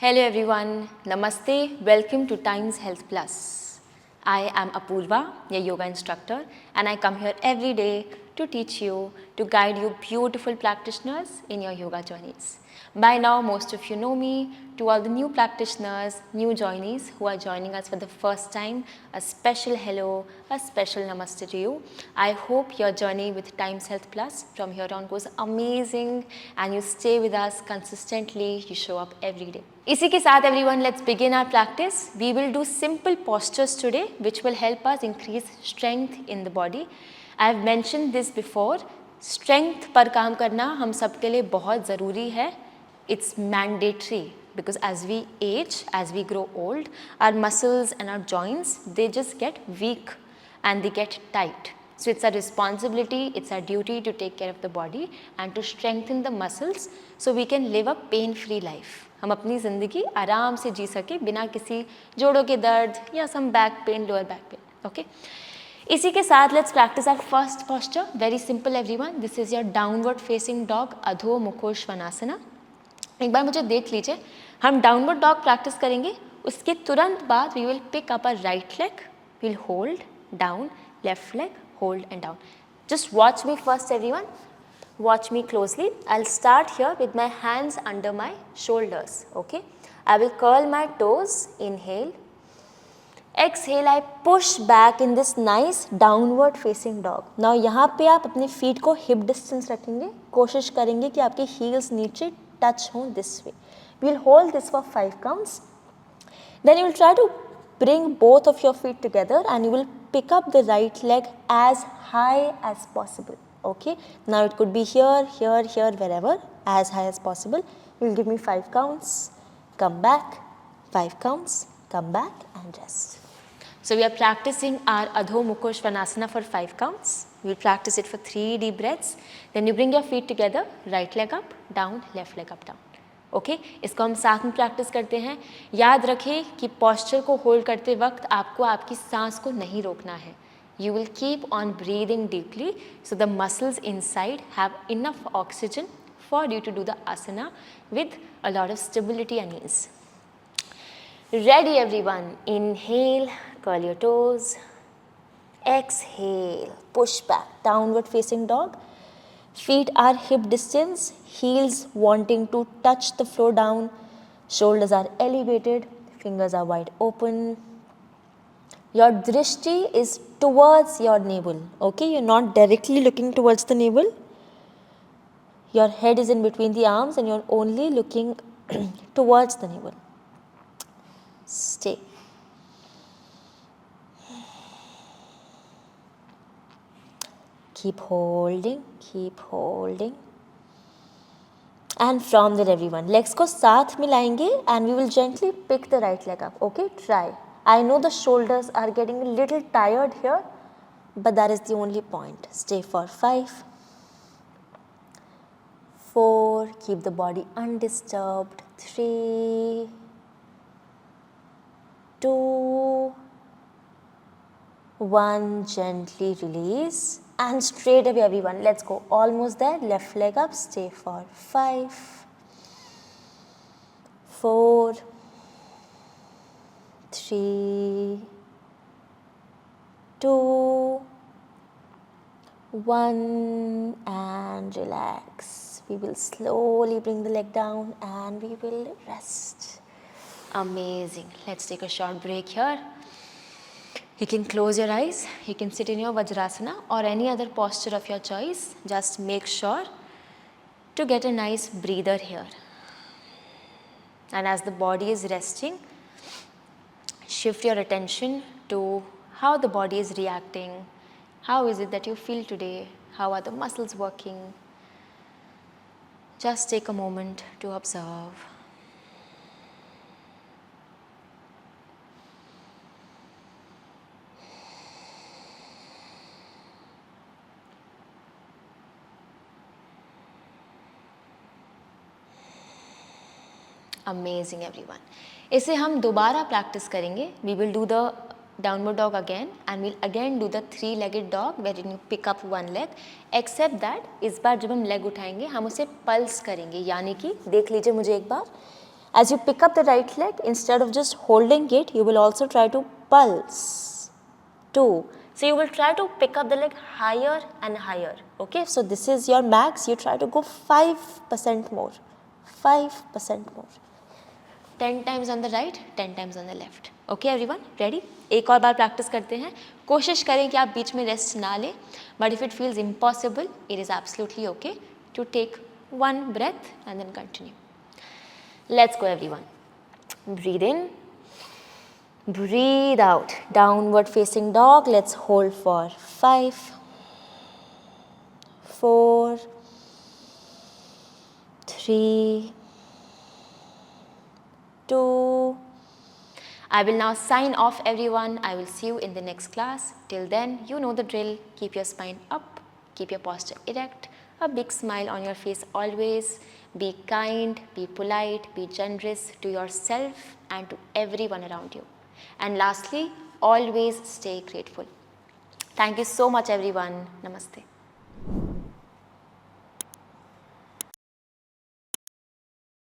Hello everyone, Namaste, welcome to Times Health Plus. I am Apurva, your yoga instructor, and I come here every day to teach you, to guide you beautiful practitioners in your yoga journeys. By now, most of you know me. To all the new practitioners, new joinees who are joining us for the first time, a special hello, a special namaste to you. I hope your journey with Times Health Plus from here on goes amazing and you stay with us consistently, you show up every day. इसी के साथ everyone, let's begin our practice. We will do simple postures today which will help us increase strength in the body. I have mentioned this before. Strength पर काम करना हम सब के लिए बहुत ज़रूरी है. It's mandatory because as we age, as we grow old, our muscles and our joints, they just get weak and they get tight. So it's our responsibility, it's our duty to take care of the body and to strengthen the muscles so we can live a pain-free life. हम अपनी ज़िंदगी आराम से जी सके बिना किसी जोड़ों के दर्द या some back pain, lower back pain. Okay? इसी के साथ let's practice our first posture. Very simple everyone. This is your downward facing dog, Adho Mukha Svanasana. एक बार मुझे देख लीजिए. हम डाउनवर्ड डॉग प्रैक्टिस करेंगे. उसके तुरंत बाद we will pick up a right leg, will hold down, left leg, hold and down. Just watch me first everyone. Watch me closely. I'll start here with my hands under my shoulders. Okay. I will curl my toes. Inhale. Exhale, I push back in this nice downward facing dog. Now यहाँ पे आप अपने feet को hip distance रखेंगे. कोशिश करेंगे कि आपके heels नीचे touch हों this way. We'll hold this for 5 counts. Then you will try to bring both of your feet together and you will pick up the right leg as high as possible. Okay. Now it could be here, here, here, wherever, as high as possible. You will give me 5 counts. Come back. 5 counts. Come back and rest. So we are practicing our Adho Mukha Svanasana for 5 counts. We will practice it for 3 deep breaths. Then you bring your feet together, right leg up, down, left leg up, down. Okay इसको हम साथ में practice करते हैं. याद रखें कि posture को होल्ड करते वक्त आपको आपकी सांस को नहीं रोकना है. You will keep on breathing deeply so the muscles inside have enough oxygen for you to do the asana with a lot of stability and ease. Ready everyone. Inhale, curl your toes. Exhale, push back, downward facing dog. Feet are hip distance, heels wanting to touch the floor down. Shoulders are elevated, fingers are wide open. Your drishti is towards your navel. Okay, you're not directly looking towards the navel. Your head is in between the arms and you're only looking towards the navel. Stay. Keep holding, keep holding. And from there everyone, legs को साथ मिलाएंगे and we will gently pick the right leg up. Okay, try. I know the shoulders are getting a little tired here, but that is the only point. Stay for 5, 4, keep the body undisturbed. 3, 2, 1, gently release. And straight away everyone, let's go. Almost there, left leg up, stay for 5, 4, 3, 2, 1 and relax. We will slowly bring the leg down and we will rest. Amazing. Let's take a short break here. You can close your eyes, you can sit in your Vajrasana or any other posture of your choice. Just make sure to get a nice breather here. And as the body is resting, shift your attention to how the body is reacting. How is it that you feel today? How are the muscles working? Just take a moment to observe. Amazing everyone. इसे हम दोबारा practice करेंगे. We will do the downward dog again and we'll again do the 3-legged dog wherein you pick up 1 leg. Except that इस बार जब हम leg उठाएंगे हम उसे pulse करेंगे. यानी कि देख लीजिए मुझे एक बार. As you pick up the right leg, instead of just holding it, you will also try to pulse. 2. So you will try to pick up the leg higher and higher. Okay, so this is your max. You try to go 5% more. 5% more. 10 times on the right, 10 times on the left. Okay everyone, ready? एक और बार practice करते हैं. कोशिश करें कि आप बीच में rest ना लें. But if it feels impossible, it is absolutely okay to take one breath and then continue. Let's go everyone. Breathe in. Breathe out. Downward facing dog. Let's hold for 5, 4, 3, 2. I will now sign off everyone. I will see you in the next class. Till then, you know the drill. Keep your spine up. Keep your posture erect. A big smile on your face always. Be kind, be polite, be generous to yourself and to everyone around you. And lastly, always stay grateful. Thank you so much everyone. Namaste.